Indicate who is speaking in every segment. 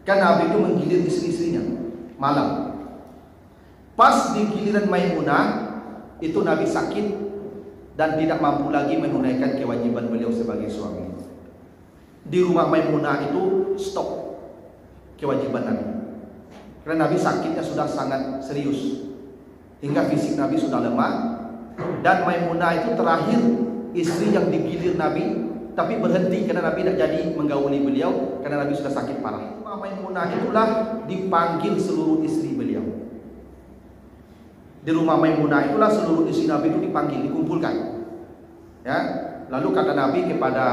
Speaker 1: Kan Nabi itu menggilir istri-istrinya malam. Pas di giliran Maimunah itu Nabi sakit dan tidak mampu lagi menunaikan kewajiban beliau sebagai suami. Di rumah Maimunah itu stop kewajiban Nabi, karena Nabi sakitnya sudah sangat serius hingga fisik Nabi sudah lemah. Dan Maimunah itu terakhir istri yang digilir Nabi, tapi berhenti karena Nabi tidak jadi menggauli beliau karena Nabi sudah sakit parah. Rumah Maimunah itulah dipanggil seluruh istri beliau. Di rumah Maimunah itulah seluruh istri Nabi itu dipanggil, dikumpulkan. Ya, lalu kata Nabi kepada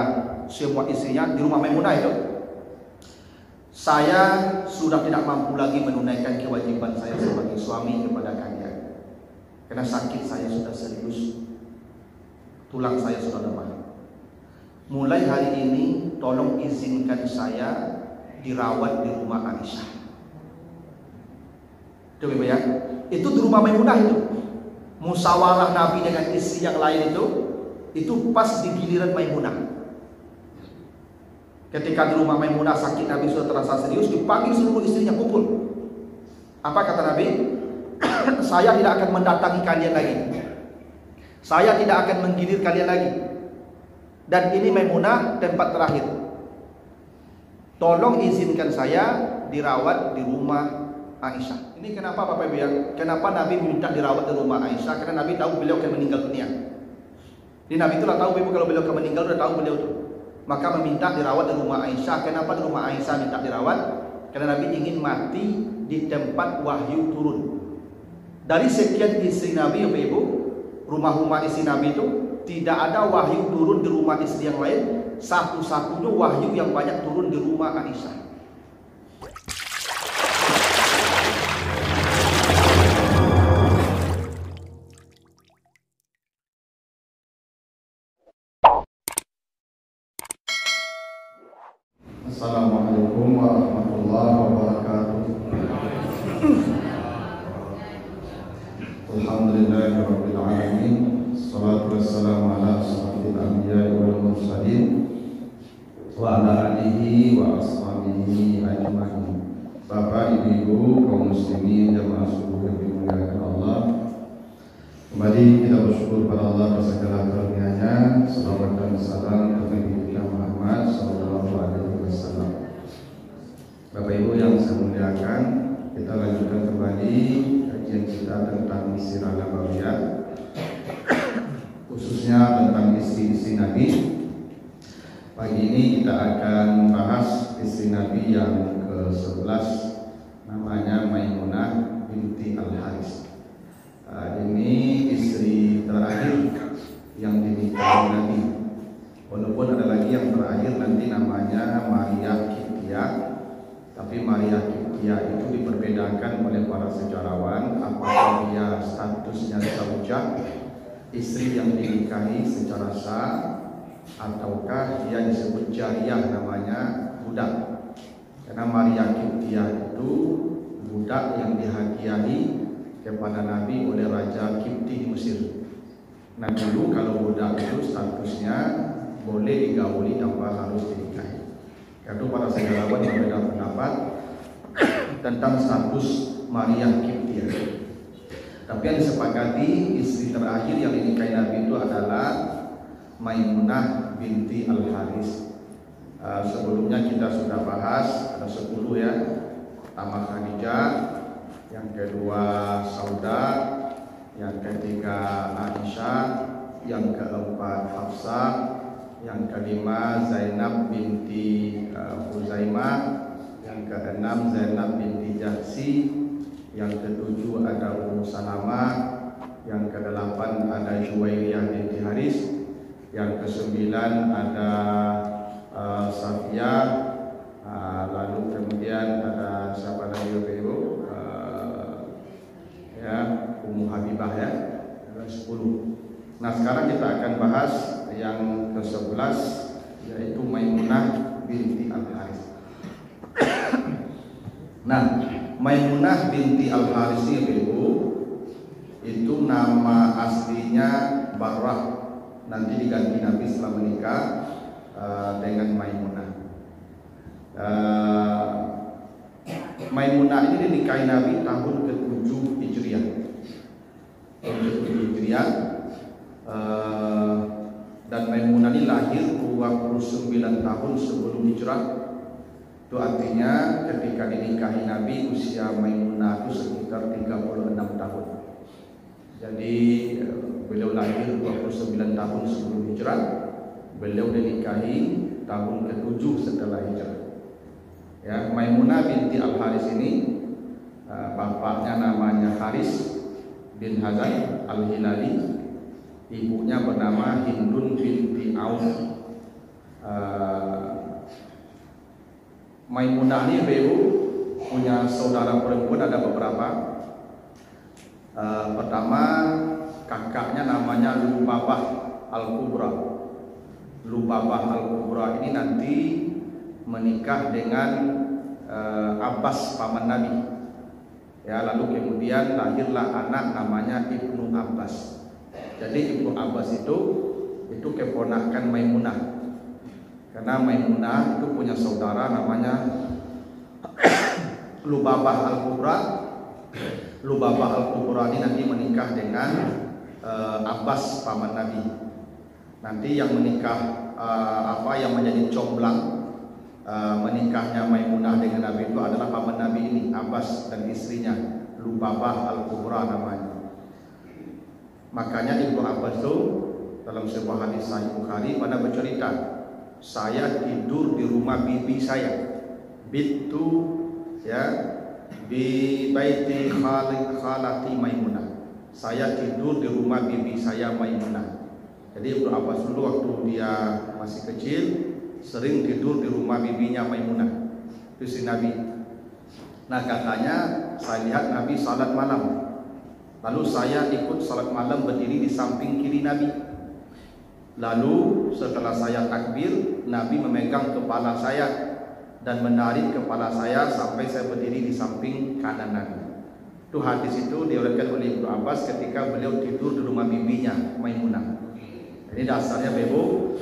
Speaker 1: semua istrinya di rumah Maimunah itu, saya sudah tidak mampu lagi menunaikan kewajiban saya sebagai suami kepada kalian, karena sakit saya sudah serius, tulang saya sudah lemah. Mulai hari ini tolong izinkan saya dirawat di rumah Aisyah. Coba ya, itu di rumah Maimunah itu. Musyawarah Nabi dengan istri yang lain itu pas di giliran Maimunah. Ketika di rumah Maimunah sakit, Nabi sudah terasa serius, dipanggil seluruh istrinya kumpul. Apa kata Nabi? Saya tidak akan mendatangi kalian lagi. Saya tidak akan menggilir kalian lagi. Dan ini Maimunah tempat terakhir. Tolong izinkan saya dirawat di rumah Aisyah. Ini kenapa Bapak Ibu ya? Kenapa Nabi minta dirawat di rumah Aisyah? Karena Nabi tahu beliau akan meninggal dunia. Jadi Nabi itu lah tahu Ibu kalau beliau akan meninggal, sudah tahu beliau itu. Maka meminta dirawat di rumah Aisyah. Kenapa di rumah Aisyah minta dirawat? Karena Nabi ingin mati di tempat wahyu turun. Dari sekian istri Nabi Bapak Ibu, rumah-rumah istri Nabi itu tidak ada wahyu turun di rumah istri yang lain. Satu-satunya wahyu yang banyak turun di rumah Aisyah.
Speaker 2: Assalamualaikum warahmatullahi wabarakatuh. Alhamdulillahirabbil alamin. Wassalatu wassalamu ala asyrofil anbiya'i wal mursalin wa ala alihi wa ashabihi ajma'in. Bapak, Ibu, kaum muslimin jamaah subuh yang dimuliakan Allah, kembali kita bersyukur pada Allah atas segala karunia-Nya. Salawat dan salam kepada Nabi kita Muhammad sallallahu alaihi wasallam. Bapak Ibu yang saya muliakan, kita lanjutkan kembali kajian kita tentang sirah nabawiyah, khususnya tentang istri-istri Nabi. Pagi ini kita akan bahas istri Nabi yang ke-11, namanya Maimunah binti Al-Haris. Ini istri terakhir yang dinikahi Nabi. Walaupun ada lagi yang terakhir nanti namanya Maria Kiptiah, tapi Maria Kiptiah itu diperbedakan oleh para sejarawan apakah dia statusnya zaujah, istri yang dinikahi secara sah, ataukah dia disebut jariyah, namanya budak. Karena Maria Kiptiah itu budak yang dihadiahi kepada Nabi oleh Raja Kipti di Mesir. Nah dulu kalau budak itu statusnya boleh digauli tanpa harus dinikahi. Karena para sejarawan berbeda pendapat tentang status Maria Kiptiah. Tapi yang disepakati istri terakhir yang dinikahi Nabi itu adalah Maimunah binti Al-Haris. Sebelumnya kita sudah bahas ada 10 ya. Pertama Khadijah, yang kedua Sauda, yang ketiga Aisyah, yang keempat Hafsah, yang kelima Zainab binti Huzaimah, yang keenam Zainab binti Jahsi, yang ketujuh ada Ummu Salamah, yang kedelapan ada Juwairiyah binti Haris, yang kesembilan ada Safiyah, lalu kemudian ada siapa lagi Ibu? Ya, Ummu Habibah ya, ada 10. Nah sekarang kita akan bahas yang ke-11, yaitu Maimunah binti Al-Haris. Nah, Maimunah binti Al-Haris Ibu, itu nama aslinya Barrah, nanti diganti Nabi setelah menikah dengan Maimunah.
Speaker 1: Maimunah ini dinikahi Nabi tahun ke-7 Hijriah. Tahun ke-7 Hijriah. Dan Maimunah ini lahir 29 tahun sebelum hijrah. Itu artinya ketika dinikahi Nabi usia Maimunah itu sekitar 36 tahun. Jadi beliau lahir 29 tahun sebelum hijrah. Beliau dinikahi tahun ke-7 setelah hijrah. Ya, Maimunah binti Al-Haris ini bapaknya namanya Haris bin Hazan Al-Hilali. Ibunya bernama Hindun binti Auf. Maimunah ini beliau punya saudara perempuan ada beberapa. Pertama kakaknya namanya Lubabah Al-Kubra. Lubabah Al-Kubra ini nanti menikah dengan Abbas paman Nabi. Ya, lalu kemudian lahirlah anak namanya Ibnu Abbas. Jadi Ibnu Abbas itu keponakan Maimunah. Karena Maimunah itu punya saudara namanya Lubabah Al-Kubra. Lubabah Al-Kubra ini nanti menikah dengan Abbas paman Nabi. Nanti yang menikah yang menjadi comblang menikahnya Maimunah dengan Nabi itu adalah paman Nabi ini, Abbas dan istrinya Lubabah Al-Kubra namanya. Makanya Ibnu Abbas itu dalam sebuah hadis Sahih Bukhari pada bercerita, saya tidur di rumah bibi saya, bitu ya bi baiti khalati Maimunah. Saya tidur di rumah bibi saya Maimunah. Jadi Ibnu Abbas dulu waktu dia masih kecil sering tidur di rumah bibinya Maimunah, istri Nabi. Nah katanya saya lihat Nabi salat malam. Lalu saya ikut salat malam berdiri di samping kiri Nabi. Lalu setelah saya takbir, Nabi memegang kepala saya dan menarik kepala saya sampai saya berdiri di samping kanan Nabi. Itu hadis itu diriwayatkan oleh Ibnu Abbas ketika beliau tidur di rumah bibinya Maimunah. Jadi dasarnya Bebo,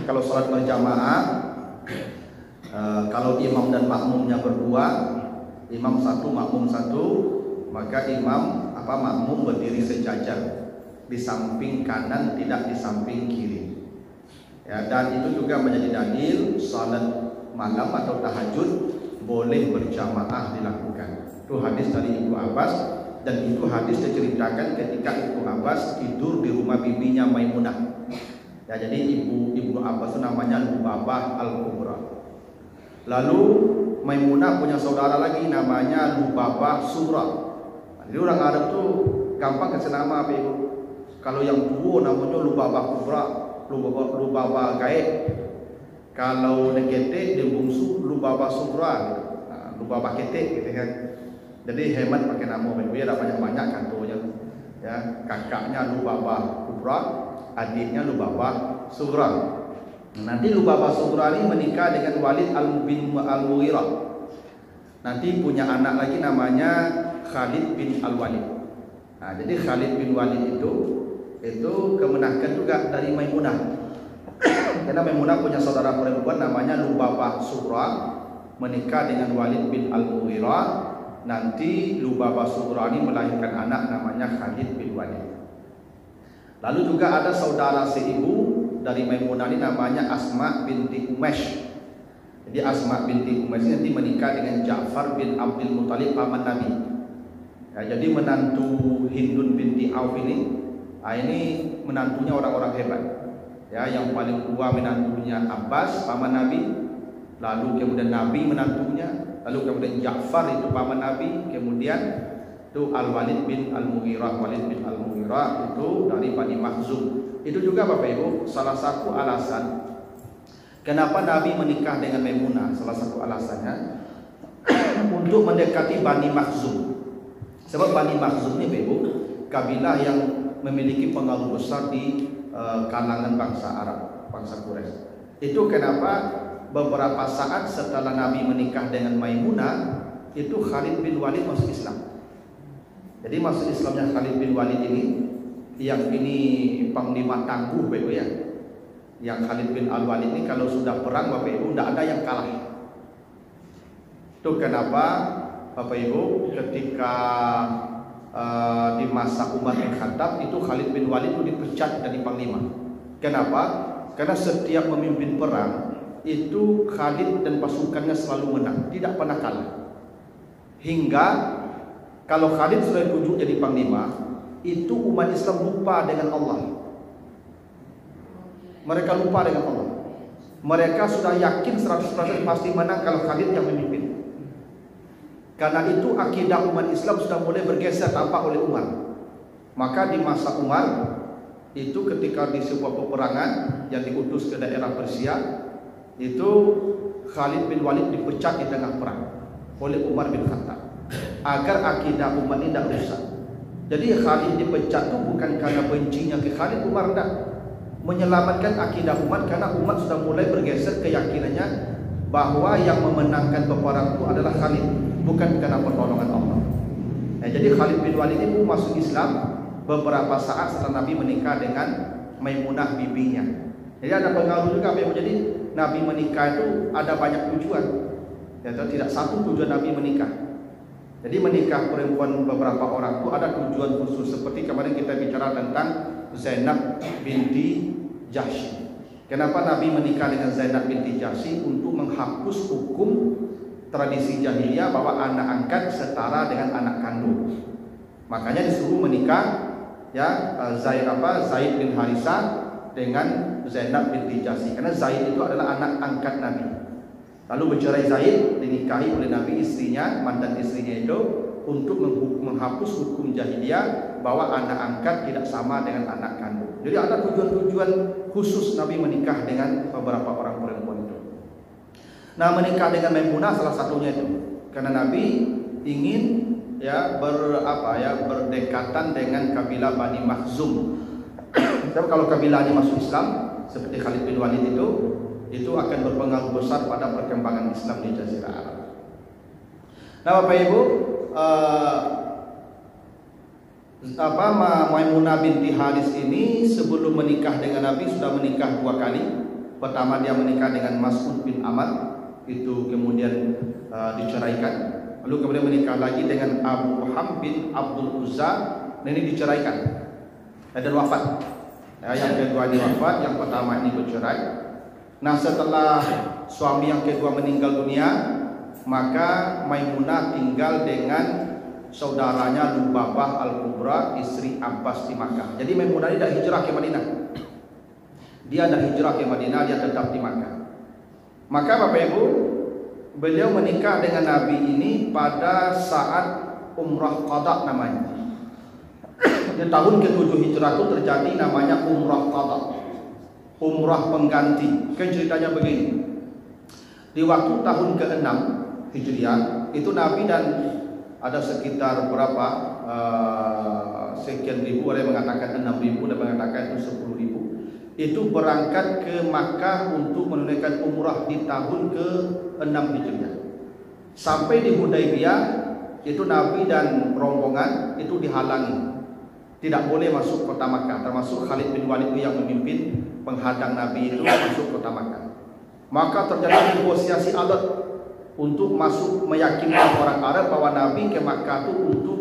Speaker 1: kalau salat berjamaah, kalau imam dan makmumnya berdua, imam satu, makmum satu, maka makmum berdiri sejajar di samping kanan, tidak di samping kiri. Ya, dan itu juga menjadi dalil salat malam atau tahajud boleh berjamaah dilakukan. Itu hadis dari Ibnu Abbas, dan itu hadis diceritakan ketika Ibnu Abbas tidur di rumah bibinya Maimunah. Ya, jadi Ibnu Abbas itu namanya Lubabah Al-Kubra. Lalu Maimunah punya saudara lagi namanya Lubabah Sughra. Jadi orang Arab tuh gampang kasih nama apa itu. Kalau yang tua namanya Lubabah Kubra, Lubabah Gaib. Kalau nekete dia bungsu Lubabah Sughra gitu. Nah, Lubabah ketek gitu kan. Jadi hemat pakai nama itu ya, ada banyak-banyak kantornya. Ya, kakaknya Lubabah Kubra, adiknya Lubabah Sughra. Nanti Lubabah Sughra ini menikah dengan Walid bin Al-Mughirah. Nanti punya anak lagi namanya Khalid bin Al-Walid. Nah, jadi Khalid bin Walid itu kemenakan juga dari Maimunah. Karena Maimunah punya saudara perempuan namanya Lubabah Sughra, menikah dengan Walid bin Al-Mughirah. Nanti Lubabah Sughra ini melahirkan anak namanya Khalid bin Walid. Lalu juga ada saudara seibu dari Maimunah ini namanya Asma binti Umaysh. Jadi Asma binti Umaysh nanti menikah dengan Ja'far bin Abdul Muthalib paman Nabi. Ya, jadi menantu Hindun binti Auf ini menantunya orang-orang hebat. Ya, yang paling tua menantunya Abbas paman Nabi, lalu kemudian Nabi menantunya, lalu kemudian Ja'far itu paman Nabi, kemudian itu Al-Walid bin Al-Mughirah. Walid bin Al-Mughirah itu dari Bani Makhzum. Itu juga Bapak Ibu salah satu alasan kenapa Nabi menikah dengan Maimunah. Salah satu alasannya untuk mendekati Bani Makhzum. Sebab Bani Makhzum ini Bapak Ibu kabilah yang memiliki pengaruh besar di kalangan bangsa Arab, bangsa Quraisy. Itu kenapa beberapa saat setelah Nabi menikah dengan Maimunah, itu Khalid bin Walid masuk Islam. Jadi masuk Islamnya Khalid bin Walid ini, yang ini panglima tangguh Bapak Ibu ya. Yang Khalid bin Al-Walid ini kalau sudah perang Bapak Ibu tidak ada yang kalah. Itu kenapa Bapak Ibu ketika di masa Umar bin Khattab itu Khalid bin Walid itu dipecat jadi panglima. Kenapa? Karena setiap memimpin perang itu Khalid dan pasukannya selalu menang, tidak pernah kalah. Hingga kalau Khalid sudah ditunjuk jadi panglima, itu umat Islam lupa dengan Allah. Mereka lupa dengan Allah. Mereka sudah yakin 100% pasti menang kalau Khalid yang memimpin. Karena itu akidah umat Islam sudah mulai bergeser tampak oleh Umar. Maka di masa Umar itu ketika di sebuah peperangan yang diutus ke daerah Persia, itu Khalid bin Walid dipecat di tengah perang oleh Umar bin Khattab agar akidah umat ini tidak rusak. Jadi Khalid dipecat itu bukan karena bencinya ke Khalid, Umar tidak, menyelamatkan akidah umat karena umat sudah mulai bergeser keyakinannya bahwa yang memenangkan peperangan itu adalah Khalid, bukan karena pertolongan Allah. Jadi Khalid bin Walid itu masuk Islam beberapa saat setelah Nabi menikah dengan Maimunah bibinya. Jadi ada pengaruh juga. Jadi Nabi menikah itu ada banyak tujuan. Ya, tidak satu tujuan Nabi menikah. Jadi menikah perempuan beberapa orang itu ada tujuan khusus. Seperti kemarin kita bicara tentang Zainab binti Jahsy. Kenapa Nabi menikah dengan Zainab binti Jahsy? Untuk menghapus hukum tradisi jahiliyah bahwa anak angkat setara dengan anak kandung. Makanya disuruh menikah ya Zaid bin Harithah dengan Zainab binti Jahsy, karena Zaid itu adalah anak angkat Nabi. Lalu bercerai Zaid, dinikahi oleh Nabi istrinya, mantan istrinya itu, untuk menghapus hukum jahiliyah bahwa anak angkat tidak sama dengan anak kandung. Jadi ada tujuan-tujuan khusus Nabi menikah dengan beberapa orang perempuan itu. Nah, menikah dengan Maimunah salah satunya itu karena Nabi ingin berdekatan dengan kabilah Bani Makhzum. Sebab kalau kabilah ini masuk Islam seperti Khalid bin Walid itu akan berpengaruh besar pada perkembangan Islam di Jazirah Arab. Nah, Bapak Ibu, Maimunah binti Haris ini sebelum menikah dengan Nabi sudah menikah 2 kali. Pertama dia menikah dengan Mas'ud bin Amr, itu kemudian diceraikan. Lalu kemudian menikah lagi dengan Abu Ham bin Abdul Uzza, ini diceraikan dan wafat. Yang kedua ini wafat, yang pertama ini bercerai. Nah, setelah suami yang kedua meninggal dunia, maka Maimunah tinggal dengan saudaranya Lubabah Al-Kubra, istri Abbas di Makkah. Jadi Maimunah ini tidak hijrah ke Madinah. Dia tidak hijrah ke Madinah, dia tetap di Makkah. Maka Bapak Ibu, beliau menikah dengan Nabi ini pada saat Umrah Qadha namanya. Di tahun ke-7 Hijrah itu terjadi namanya Umrah Qadha, Umrah pengganti. Ceritanya begini. Di waktu tahun ke-6 Hijriah itu Nabi dan ada sekitar berapa sekian ribu, ada yang mengatakan 6.000, ada yang mengatakan itu 10.000, itu berangkat ke Makkah untuk menunaikan umrah di tahun ke-6 Hijriah. Sampai di Hudaybiyah itu Nabi dan rombongan itu dihalangi, tidak boleh masuk kota Makkah, termasuk Khalid bin Walid yang memimpin penghadang Nabi itu masuk kota Makkah. Maka terjadi negosiasi alat untuk masuk, meyakinkan orang Arab bahwa Nabi ke Makkah itu untuk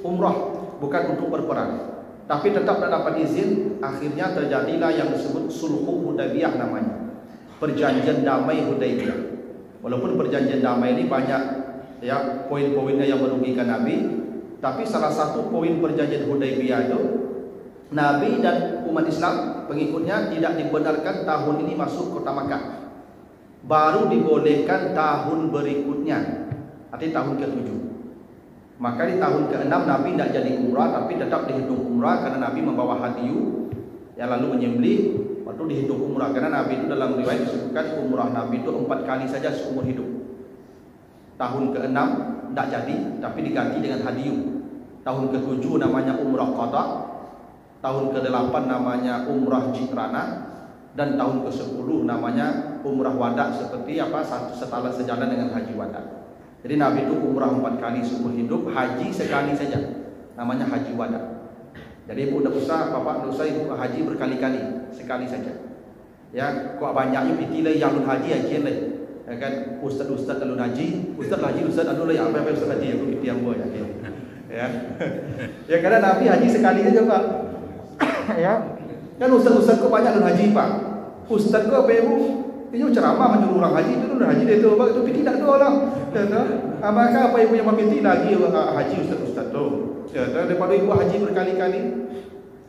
Speaker 1: umrah, bukan untuk berperang. Tapi tetap tidak dapat izin. Akhirnya terjadilah yang disebut Sulhu Hudaybiyah namanya, perjanjian damai Hudaybiyah. Walaupun perjanjian damai ini banyak ya poin-poinnya yang merugikan Nabi, tapi salah satu poin perjanjian Hudaybiyah itu Nabi dan umat Islam pengikutnya tidak dibenarkan tahun ini masuk kota Makkah. Baru dibolehkan tahun berikutnya, artinya tahun ke-7. Maka di tahun ke-6 Nabi tidak jadi umrah, tapi tetap dihitung umrah karena Nabi membawa hadiyu, yang lalu menyembelih, waktu dihitung umrah. Karena Nabi itu dalam riwayat disebutkan umrah Nabi itu 4 kali saja seumur hidup. Tahun ke-6 tidak jadi, tapi diganti dengan hadiyu. Tahun ke-7 namanya umrah Qadha, tahun ke-8 namanya umrah Jikrana, dan tahun ke-10 namanya umrah wada, seperti setelah sejalan dengan haji wada. Jadi Nabi itu umrah 4 kali seumur hidup, haji sekali saja, namanya haji wada. Jadi ibu tidak usah, bapak tidak usah ibu haji berkali-kali, sekali saja. Ya, kok banyaknya pitilai yang haji aja lah. Ya kan, ustaz alun haji, ustaz anu lah apa ustaz haji aku piti ambo ya. Ya. Ya karena Nabi haji sekali aja, Pak. Ya. Kan ustaz kok banyak alun haji, Pak. Ustaz kok apa ibu? Ini ceramah menyuruh orang haji itu haji dia tu, Pak. Itu tidak tu lah. Ya kan? Maka apa ibu yang meminta lagi haji ustaz tu. Ya, daripada ibu haji berkali-kali.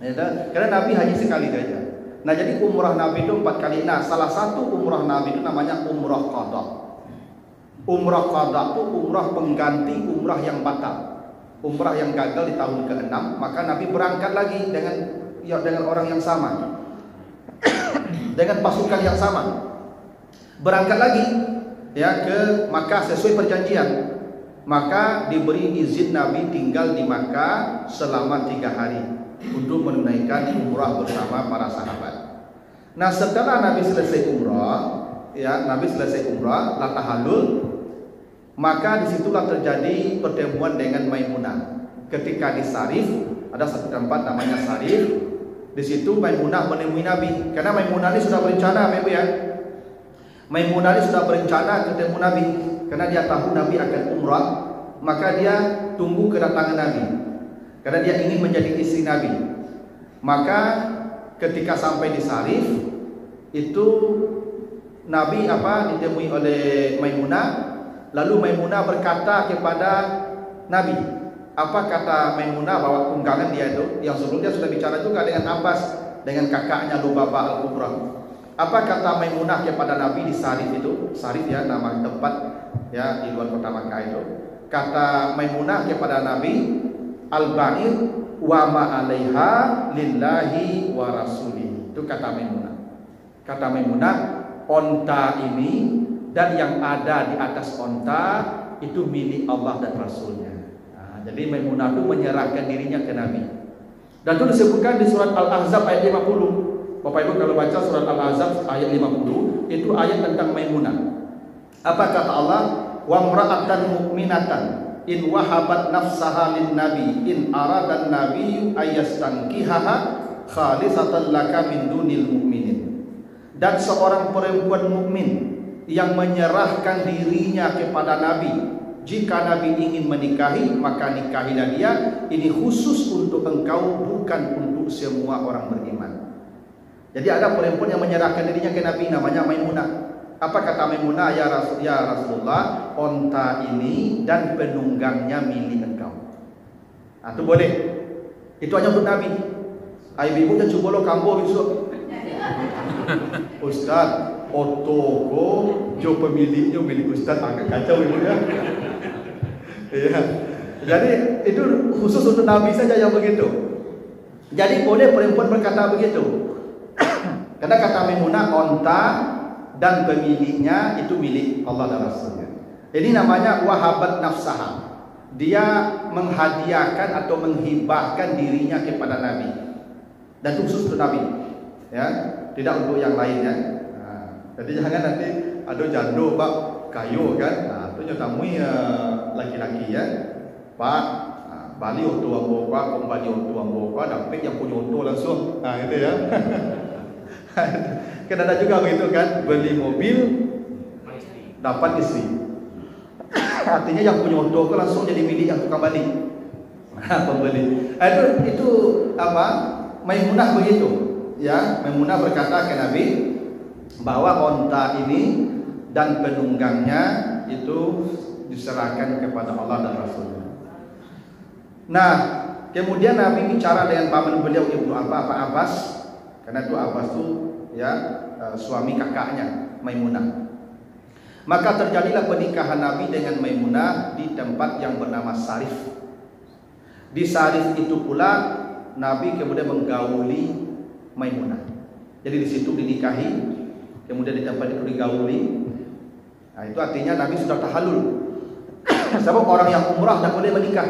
Speaker 1: Ya, karena Nabi haji sekali saja. Nah, jadi umrah Nabi itu 4 kali. Nah, salah satu umrah Nabi itu namanya umrah qada. Umrah qada itu umrah pengganti umrah yang batal. Umrah yang gagal di tahun ke-6, maka Nabi berangkat lagi dengan orang yang sama. Dengan pasukan yang sama. Berangkat lagi ya ke Makkah sesuai perjanjian. Maka diberi izin Nabi tinggal di Makkah selama 3 hari untuk menunaikan umrah bersama para sahabat. Nah, setelah Nabi selesai umrah, lah tahallul, maka disitulah terjadi pertemuan dengan Maimunah. Ketika di Sarif, ada satu tempat namanya Sarif. Di situ Maimunah menemui Nabi, karena Maimunah ini sudah berencana, Ibu ya. Maimunah ini sudah berencana ketemu Nabi, karena dia tahu Nabi akan umrah, maka dia tunggu kedatangan Nabi. Karena dia ingin menjadi istri Nabi. Maka ketika sampai di Sarif, itu Nabi ditemui oleh Maimunah. Lalu Maimunah berkata kepada Nabi. Apa kata Maimunah bahwa tunggangan dia itu, yang sebelumnya sudah bicara juga dengan Abbas, dengan kakaknya Lubabah Al-Kubra. Apa kata Maimunah kepada Nabi di Sarif itu? Sarif ya, nama tempat ya di luar kota Makkah itu. Kata Maimunah kepada Nabi, al-ba'ir wa ma 'alaiha lillahi wa rasuli. Itu kata Maimunah. Kata Maimunah, onta ini dan yang ada di atas onta itu milik Allah dan Rasulnya. Nah, jadi Maimunah itu menyerahkan dirinya ke Nabi. Dan itu disebutkan di surat Al-Ahzab ayat 50. Bapak Ibu kalau baca surat Al-Ahzab ayat 50, itu ayat tentang Maimunah. Apa kata Allah? Wa imra'atan mu'minatan in wahabat nafsaha lin nabi in aradan nabiyyu ayastankihaha khalisatan laka min dunil mu'minin. Dan seorang perempuan mukmin yang menyerahkan dirinya kepada Nabi, jika Nabi ingin menikahi, maka nikahilah dia. Ini khusus untuk engkau, bukan untuk semua orang beriman. Jadi ada perempuan yang menyerahkan dirinya ke Nabi, namanya Maimunah. Apa kata Maimunah? Ya Rasulullah, onta ini dan penunggangnya milik engkau. Nah, itu boleh. Itu hanya untuk Nabi. Ibu dan coba lo kambo besok. Ustaz, otoko jo pemiliknya milik Ustaz, agak kacau ibu ya. Ya. Jadi itu khusus untuk Nabi saja yang begitu. Jadi boleh perempuan berkata begitu. Karena kata Maimunah, onta dan pemiliknya itu milik Allah dan Rasulnya. Ini namanya wahabat nafsaha. Dia menghadiahkan atau menghibahkan dirinya kepada Nabi. Dan itu khusus untuk Nabi. Ya, tidak untuk yang lainnya. Nah, jadi jangan nanti ada jando Pak kayu kan. Nah, itu nyotamui laki-laki ya. Pak, bali oto ambo Pak, kembali oto ambo Pak, dapat yang punya oto langsung. Nah, gitu ya. Kan ada juga begitu kan, beli mobil dapat istri. Artinya yang punya oto langsung jadi milik yang tukang balik. Pembeli. Itu apa? Maimunah begitu. Ya, Maimunah berkata ke Nabi bahwa onta ini dan penunggangnya itu diserahkan kepada Allah dan Rasulnya. Nah, kemudian Nabi bicara dengan paman beliau Ibnu Abbas, karena itu Abbas itu ya suami kakaknya Maimunah. Maka terjadilah pernikahan Nabi dengan Maimunah di tempat yang bernama Sarif. Di Sarif itu pula Nabi kemudian menggauli Maimunah. Jadi di situ dinikahi, kemudian di tempat itu digauli. Nah, itu artinya Nabi sudah tahallul. Sebab orang yang umrah tidak boleh menikah.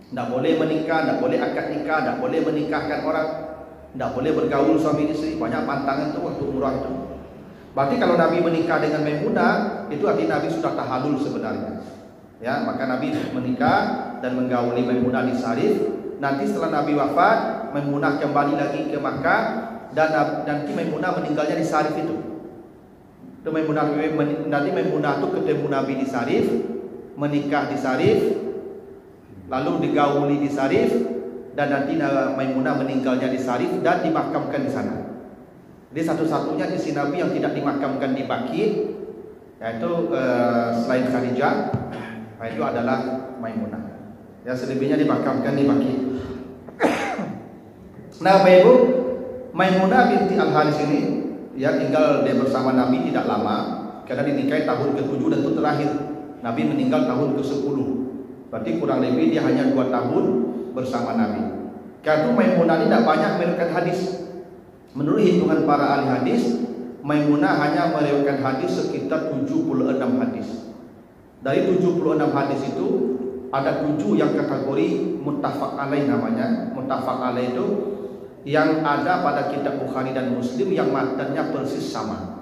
Speaker 1: Tidak boleh menikah, tidak boleh akad nikah, tidak boleh menikahkan orang, tidak boleh bergaul suami istri. Banyak pantangan itu waktu umrah itu. Berarti kalau Nabi menikah dengan Maimunah, itu artinya Nabi sudah tahallul sebenarnya. Ya, maka Nabi menikah dan menggauli Maimunah di Sarif. Nanti setelah Nabi wafat, Maimunah kembali lagi ke Makkah dan nanti Maimunah meninggalnya di Sarif itu. Itu nanti Maimunah itu ketemu Nabi di Sarif, menikah di Sarif, lalu digauli di Sarif, dan nanti Maimunah meninggalnya di Sarif dan dimakamkan di sana. Jadi satu-satunya istri Nabi yang tidak dimakamkan di Baqi, yaitu selain Khadijah, itu adalah Maimunah. Ya, selebihnya dimakamkan di Baqi. Nah, Bapak Ibu, Maimunah binti Al-Haris ini ya tinggal dia bersama Nabi tidak lama, karena dinikahi tahun ke-7 dan itu terakhir. Nabi meninggal tahun ke-10. Berarti kurang lebih dia hanya 2 tahun bersama Nabi. Karena Maimunah ini tidak banyak meriwayatkan hadis. Menurut hitungan para ahli hadis, Maimunah hanya meriwayatkan hadis sekitar 76 hadis. Dari 76 hadis itu ada 7 yang kategori muttafaq alaih namanya. Muttafaq alaih itu yang ada pada kitab Bukhari dan Muslim yang matanya persis sama.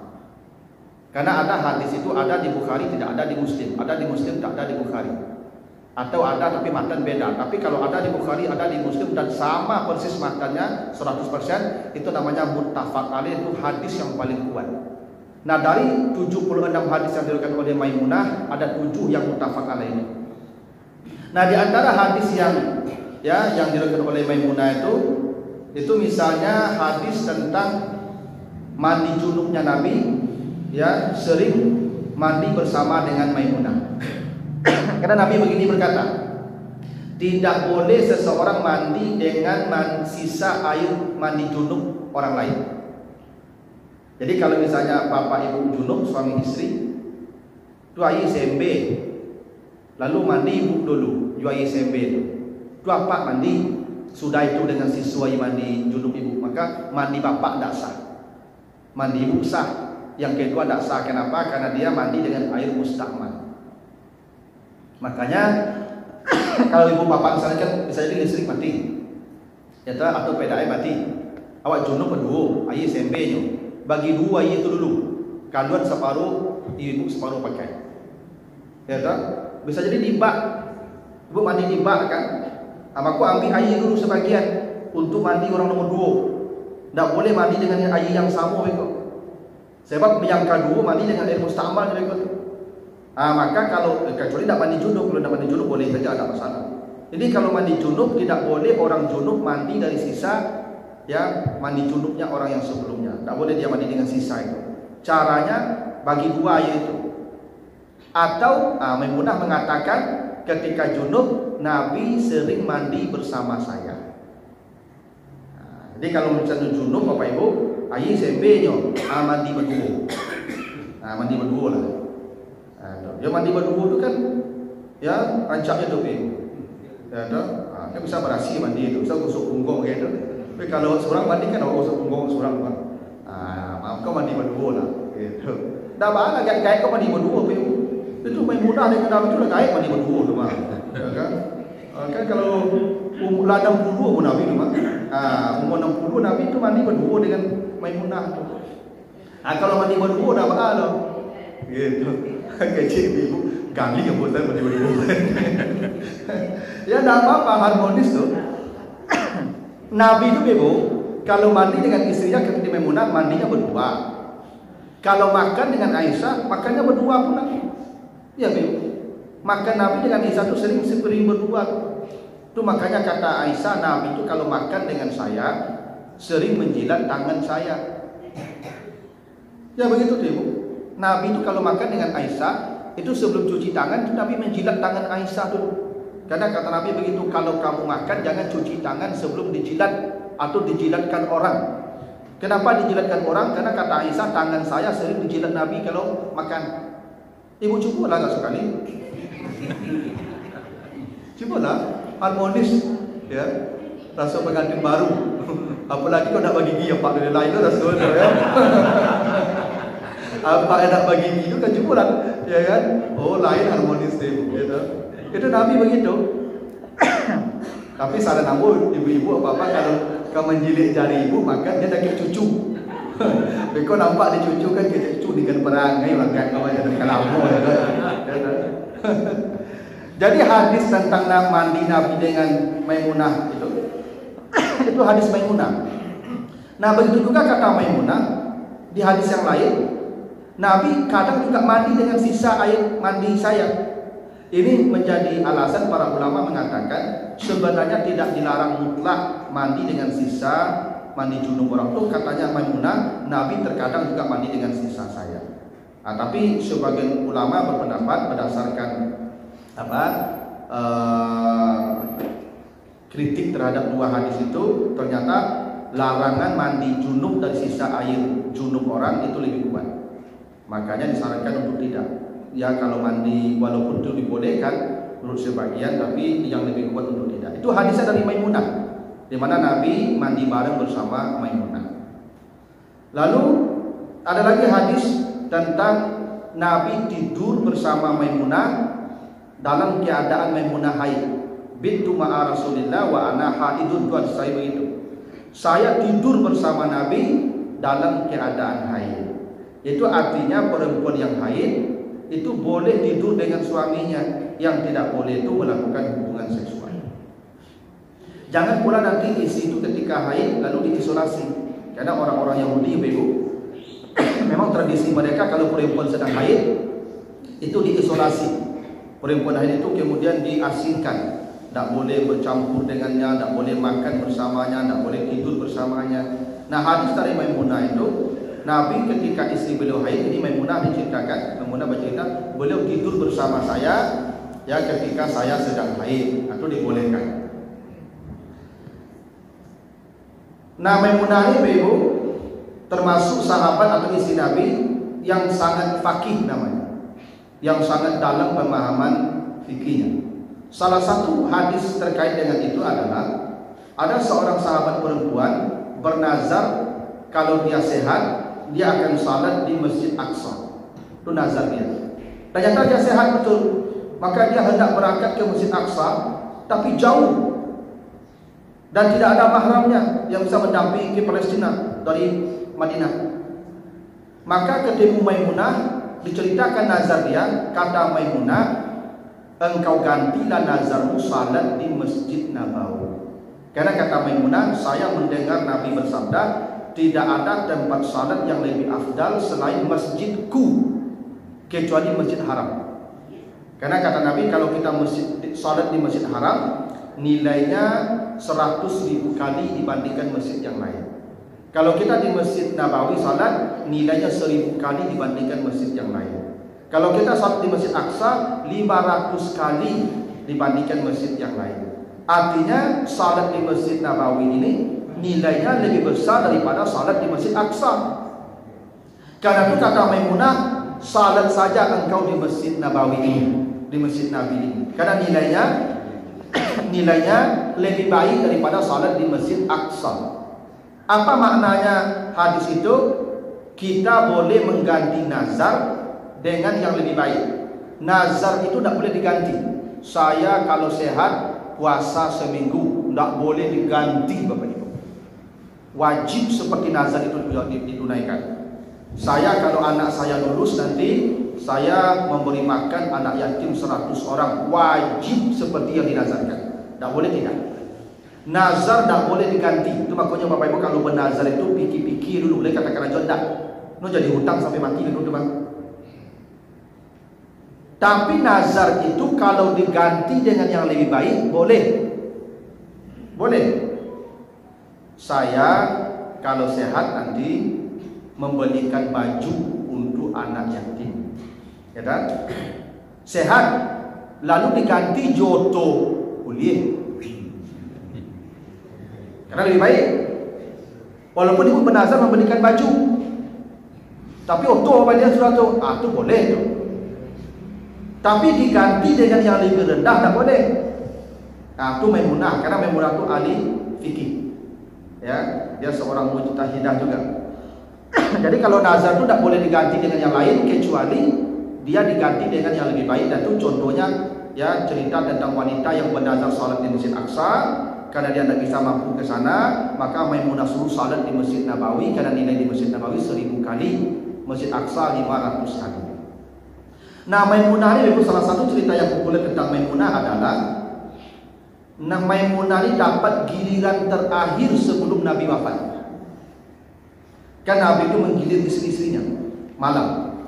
Speaker 1: Karena ada hadis itu ada di Bukhari tidak ada di Muslim, ada di Muslim tak ada di Bukhari. Atau ada tapi matan beda. Tapi kalau ada di Bukhari ada di Muslim dan sama persis matanya 100%, itu namanya muttafaq alaih, itu hadis yang paling kuat. Nah, dari 76 hadis yang diriwayatkan oleh Maimunah ada 7 yang muttafaq alaih. Nah, di antara hadis yang diriwayatkan oleh Maimunah itu misalnya hadis tentang mandi junubnya Nabi, ya, sering mandi bersama dengan Maimunah. Karena Nabi begini berkata, tidak boleh seseorang mandi dengan sisa air mandi junub orang lain. Jadi kalau misalnya bapak ibu junub, suami istri, tu air sembe, lalu mandi ibu dulu, ju air sembe itu. Tu apa mandi? Sudah itu dengan sesuai mandi junub ibu, maka mandi bapak tidak sah, mandi ibu sah. Yang kedua tidak sah, kenapa? Karena dia mandi dengan air mustakmal. Makanya kalau ibu bapak misalnya kan bisa jadi listrik mati, ya atau PDAM mati, awak junub berdua, air sembe-nya bagi 2 air itu dulu, kandungan separuh, ibu separuh pakai, ya bisa jadi di bak, ibu mandi di bak kan. Aku ambil air dulu sebagian untuk mandi orang nomor 2. Tidak boleh mandi dengan air yang sama begitu. Sebab yang kedua mandi dengan air mustakmal begitu. Maka kalau kecuali tidak mandi junub, kalau tidak mandi junub boleh saja, ada masalah. Jadi kalau mandi junub tidak boleh orang junub mandi dari sisa ya mandi junubnya orang yang sebelumnya. Tidak boleh dia mandi dengan sisa itu. Caranya bagi 2 air itu. Atau Maimunah mengatakan ketika junub Nabi sering mandi bersama saya. Jadi kalau misalnya junub Bapak Ibu, air sembe-nya mandi berdua. Mandi berdua lah. Dia mandi berdua itu kan ya rancaknya tu ya kan bisa berasi mandi itu, bisa gosok punggung gitu. Tapi kalau seorang mandi kan gosok punggung seorang kan. Maaf kau mandi berdua lah gitu. Dah bana gaya kau mandi berdua Bapak Ibu. Itu Maimunah dengan Nabi itu gaya mandi berdua tu mah. Ya kan? Kan kalau umur 60 pun Nabi tu mah. Umur 60 Nabi itu mandi berdua dengan Maimunah tu. Kalau mandi berdua dah apa gitu. Kecil ibu gali yang buat saya mandi berdua. Ya tak apa-apa, harmonis tu. Nabi itu Ibu kalau mandi dengan istrinya ketika Maimunah mandinya berdua. Kalau makan dengan Aisyah makannya berdua pun Nabi. Ya Ibu. Makan Nabi dengan Aisyah itu sering sepiring berdua. Itu makanya kata Aisyah, Nabi itu kalau makan dengan saya sering menjilat tangan saya. Ya begitu Ibu. Nabi itu kalau makan dengan Aisyah itu sebelum cuci tangan itu Nabi menjilat tangan Aisyah dulu. Karena kata Nabi begitu, kalau kamu makan jangan cuci tangan sebelum dijilat atau dijilatkan orang. Kenapa dijilatkan orang? Karena kata Aisyah, tangan saya sering dijilat Nabi kalau makan. Ibu cobalah sekali. Cobalah, harmonis ya. Rasa pengantin baru. Apalagi kau nak bagi gigi Pak dari lain tu rasa ya. Apa enak bagi gigi itu kan cobalah ya kan. Oh, lain harmonis tu gitu. Itu Nabi begitu. Tapi saran aku ibu-ibu apa-apa kalau kau menjilik jari ibu makan dia tak cucu. Kau nampak dia cucu kan kita cucu dengan perangai makan kau ada kelamu ya. Jadi hadis tentang mandi Nabi dengan Maimunah itu hadis Maimunah. Nah begitu juga kata Maimunah di hadis yang lain, Nabi kadang juga mandi dengan sisa air mandi saya. Ini menjadi alasan para ulama mengatakan sebenarnya tidak dilarang mutlak mandi dengan sisa mandi junub orang itu. Katanya Maimunah, Nabi terkadang juga mandi dengan sisa saya. Tapi sebagian ulama berpendapat berdasarkan kritik terhadap dua hadis itu, ternyata larangan mandi junub dari sisa air junub orang itu lebih kuat. Makanya disarankan untuk tidak. Ya kalau mandi walaupun itu dibolehkan menurut sebagian, tapi yang lebih kuat untuk tidak. Itu hadisnya dari Maimunah, di mana Nabi mandi bareng bersama Maimunah. Lalu ada lagi hadis tentang Nabi tidur bersama Maimunah dalam keadaan Maimunah haid. Bintu ma'a Rasulillah wa ana haidun, tuan saya begitu. Saya tidur bersama Nabi dalam keadaan haid. Itu artinya perempuan yang haid itu boleh tidur dengan suaminya, yang tidak boleh itu melakukan hubungan seksual. Jangan pula nanti istri itu ketika haid lalu diisolasi. Karena orang-orang Yahudi, Ibu, memang tradisi mereka kalau perempuan sedang haid itu diisolasi. Perempuan haid itu kemudian diasingkan, tidak boleh bercampur dengannya, tidak boleh makan bersamanya, tidak boleh tidur bersamanya. Nah, hadis dari Maimunah itu, Nabi ketika istri beliau haid, ini Maimunah diceritakan, Maimunah bercerita, beliau tidur bersama saya ya ketika saya sedang haid, atau dibolehkan. Nah, Maimunah ini Ibu termasuk sahabat atau istri Nabi yang sangat faqih namanya, yang sangat dalam pemahaman fikihnya. Salah satu hadis terkait dengan itu adalah ada seorang sahabat perempuan bernazar kalau dia sehat dia akan salat di Masjid Aqsa. Itu nazar dia. Ternyata dia sehat betul, maka dia hendak berangkat ke Masjid Aqsa, tapi jauh dan tidak ada mahramnya yang bisa mendampingi ke Palestina dari Madinah. Maka ketemu Maimunah, diceritakan nazar dia. Kata Maimunah, engkau gantilah nazarmu salat di Masjid Nabawi. Karena kata Maimunah, saya mendengar Nabi bersabda, tidak ada tempat salat yang lebih afdal selain masjidku kecuali Masjid Haram. Karena kata Nabi, kalau kita salat di Masjid Haram nilainya 100.000 kali dibandingkan masjid yang lain. Kalau kita di Masjid Nabawi salat nilainya 1000 kali dibandingkan masjid yang lain. Kalau kita salat di Masjid Aqsa 500 kali dibandingkan masjid yang lain. Artinya salat di Masjid Nabawi ini nilainya lebih besar daripada salat di Masjid Aqsa. Karena itu kata Maimunah, salat saja engkau di Masjid Nabawi ini, di Masjid Nabi ini. Karena nilainya lebih baik daripada salat di Masjid Aqsa. Apa maknanya hadis itu? Kita boleh mengganti nazar dengan yang lebih baik. Nazar itu tidak boleh diganti. Saya kalau sehat puasa seminggu, tidak boleh diganti Bapak Ibu. Wajib seperti nazar itu ditunaikan. Saya kalau anak saya lulus nanti saya memberi makan anak yatim 100 orang, wajib seperti yang dinazarkan. Tidak boleh tidak. Nazar tidak boleh diganti. Itu makanya Bapak Ibu kalau bernazar itu pikir-pikir dulu, boleh katakan aja tidak. Nó jadi hutang sampai mati dulu Bang. Tapi nazar itu kalau diganti dengan yang lebih baik boleh. Boleh. Saya kalau sehat nanti membelikan baju untuk anak yatim, ya kan? Sehat, lalu diganti joto, boleh. Karena lebih baik. Walaupun ibu bernazar membelikan baju, tapi oto apa dia sudah tu, itu boleh tu. Tapi diganti dengan yang lebih rendah tak boleh. Itu Maimunah, karena Maimunah itu ahli fikih. Ya, dia seorang mujtahidah juga. Jadi kalau nazar itu tidak boleh diganti dengan yang lain kecuali dia diganti dengan yang lebih baik. Dan itu contohnya ya cerita tentang wanita yang bernazar salat di Masjid Aqsa karena dia tidak bisa mampu ke sana, maka Maimunah suruh salat di Masjid Nabawi karena nilai di Masjid Nabawi 1000 kali, Masjid Aqsa 500 kali. Nah, Maimunah ini salah satu cerita yang populer tentang Maimunah adalah Maimunah ini dapat giliran terakhir sebelum Nabi wafat. Kan Nabi itu menggilir istri-istrinya malam.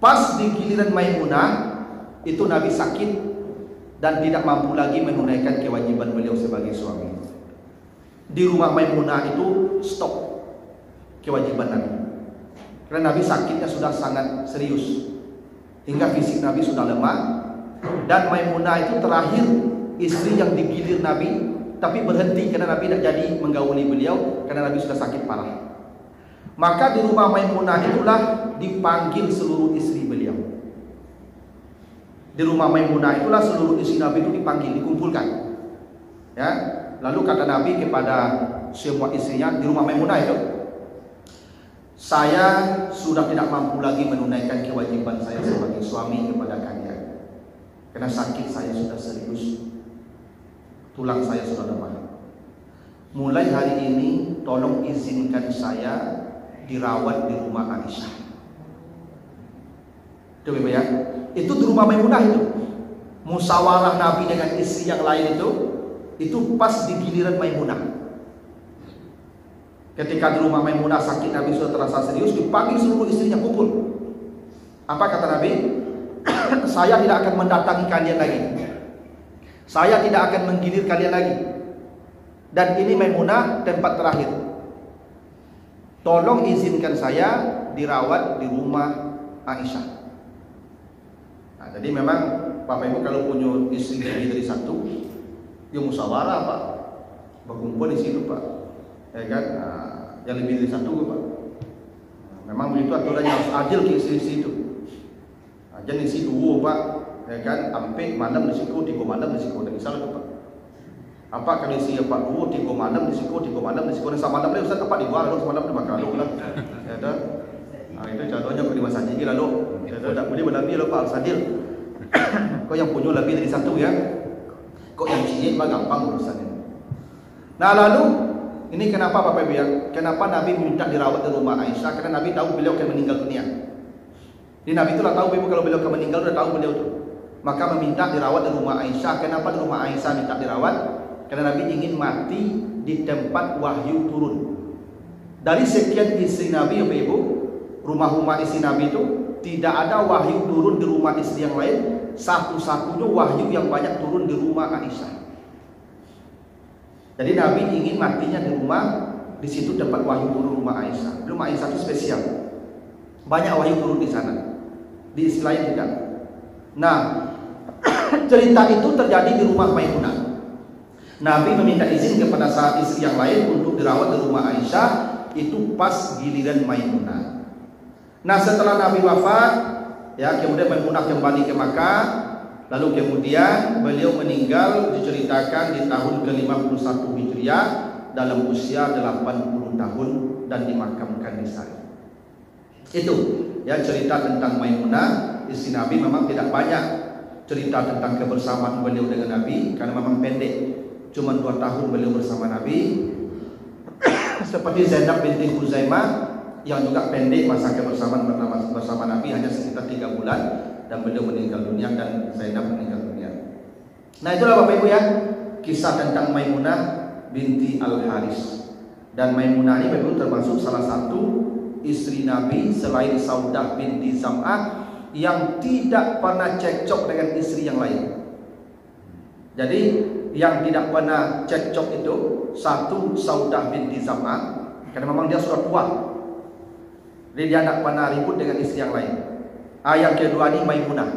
Speaker 1: Pas di giliran Maimunah itu Nabi sakit dan tidak mampu lagi menunaikan kewajiban beliau sebagai suami. Di rumah Maimunah itu stop kewajiban Nabi. Karena Nabi sakitnya sudah sangat serius, hingga fisik Nabi sudah lemah. Dan Maimunah itu terakhir istri yang digilir Nabi, tapi berhenti karena Nabi tidak jadi menggauli beliau karena Nabi sudah sakit parah. Maka di rumah Maimunah itulah dipanggil seluruh istri beliau. Di rumah Maimunah itulah seluruh istri Nabi itu dipanggil, dikumpulkan. Ya, lalu kata Nabi kepada semua istrinya di rumah Maimunah itu, saya sudah tidak mampu lagi menunaikan kewajiban saya sebagai suami kepada kalian. Karena sakit saya sudah serius, tulang saya sudah lemah. Mulai hari ini tolong izinkan saya dirawat di rumah Aisyah. Itu ya. Itu di rumah Maimunah itu. Musyawarah Nabi dengan istri yang lain itu pas di giliran Maimunah. Ketika di rumah Maimunah sakit, Nabi sudah terasa serius, dipanggil seluruh istrinya kumpul. Apa kata Nabi? Saya tidak akan mendatangi kalian lagi. Saya tidak akan menggilir kalian lagi. Dan ini Maimunah tempat terakhir. Tolong izinkan saya dirawat di rumah Aisyah. Nah, jadi memang Bapak Ibu kalau punya istri lebih dari satu, dia musyawarah Pak, berkumpul di situ Pak. Ya kan, yang lebih dari satu Pak. Memang begitu aturannya, harus adil ke istri-istri itu. Jangan isi dua Pak, ya kan, sampai malam risiko, 3 malam risiko, tak bisa lah Pak. Apa kalau isi 4 dua, 3 malam risiko, 3 malam risiko, dan sama malam ni Ustaz tempat di luar, lalu semalam ni makan lalu lah. Ya dah. Itu contohnya kalau di masa ini lalu, ya dah, tak boleh berlebih lah Pak, harus adil. Kau yang punya lebih dari satu ya, kau yang cilik mah gampang urusannya. Nah lalu ini kenapa Bapak Ibu ya? Kenapa Nabi minta dirawat di rumah Aisyah? Karena Nabi tahu beliau akan meninggal dunia. Jadi Nabi itulah tahu Ibu kalau beliau akan meninggal, sudah tahu beliau itu. Maka meminta dirawat di rumah Aisyah. Kenapa di rumah Aisyah minta dirawat? Karena Nabi ingin mati di tempat wahyu turun. Dari sekian istri Nabi Ibu, rumah-rumah istri Nabi itu tidak ada wahyu turun di rumah istri yang lain. Satu-satunya wahyu yang banyak turun di rumah Aisyah. Jadi Nabi ingin matinya di rumah, di situ tempat wahyu turun rumah Aisyah. Rumah Aisyah itu spesial, banyak wahyu turun di sana. Di istri lain tidak. Nah, cerita itu terjadi di rumah Maimunah. Nabi meminta izin kepada saat istri yang lain untuk dirawat di rumah Aisyah. Itu pas giliran Maimunah. Nah, setelah Nabi wafat, ya kemudian Maimunah kembali ke Makkah. Lalu kemudian beliau meninggal diceritakan di tahun ke-51 Hijriah dalam usia 80 tahun dan dimakamkan di sana. Itu ya cerita tentang Maimunah istri Nabi. Memang tidak banyak cerita tentang kebersamaan beliau dengan Nabi karena memang pendek, cuma 2 tahun beliau bersama Nabi. Seperti Zainab binti Huzaimah yang juga pendek masa kebersamaan bersama Nabi, hanya sekitar 3 bulan. Dan beliau meninggal dunia dan Zainab meninggal dunia. Nah itulah Bapak Ibu ya, kisah tentang Maimunah binti Al-Haris. Dan Maimunah ini memang termasuk salah satu istri Nabi selain Saudah binti Zam'ah yang tidak pernah cekcok dengan istri yang lain. Jadi yang tidak pernah cekcok itu satu Saudah binti Zam'ah, karena memang dia sudah tua. Jadi dia tidak pernah ribut dengan istri yang lain. Yang kedua ini Maimunah.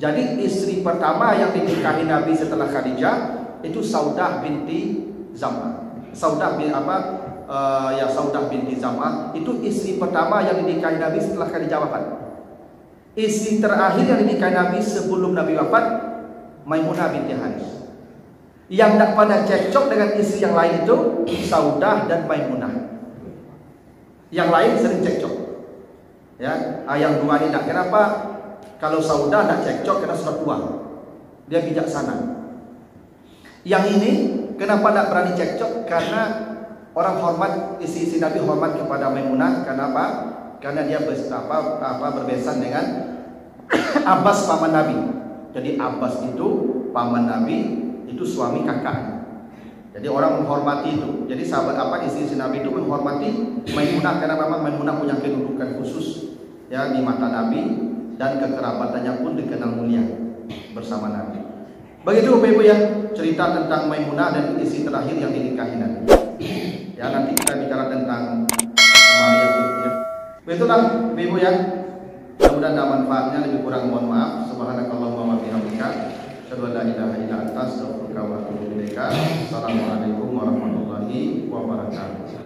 Speaker 1: Jadi istri pertama yang dinikahi Nabi setelah Khadijah itu Saudah binti Zam'ah. Saudah binti Saudah binti Zam'ah itu istri pertama yang dinikahi Nabi setelah Khadijah wafat. Istri terakhir yang dinikahi Nabi sebelum Nabi wafat Maimunah binti Haris. Yang tidak pernah cekcok dengan istri yang lain itu Saudah dan Maimunah. Yang lain sering cekcok. Ya, yang dua ini tidak. Kenapa? Kalau Saudah tidak cekcok karena sudah tua, dia bijaksana. Yang ini kenapa tidak berani cekcok? Karena orang hormat, istri Nabi hormat kepada Maimunah. Kenapa? Karena dia berbesan dengan Abbas paman Nabi. Jadi Abbas itu paman Nabi, itu suami kakak. Jadi orang menghormati itu. Jadi sahabat istri Nabi itu menghormati Maimunah karena memang Maimunah punya kedudukan khusus ya di mata Nabi, dan kekerabatannya pun dikenal mulia bersama Nabi. Begitu Bapak Ibu ya, cerita tentang Maimunah dan istri terakhir yang dinikahi Nabi. Ya, nanti kita bicara tentang Maria ya. Begitulah Bapak Ibu ya. Mudah-mudahan ada manfaatnya, lebih kurang mohon maaf. Subhanakallahumma wa bihamdika, asyhadu an la ilaha illa anta, astaghfiruka wa atubu ilaika. Assalamualaikum warahmatullahi wabarakatuh.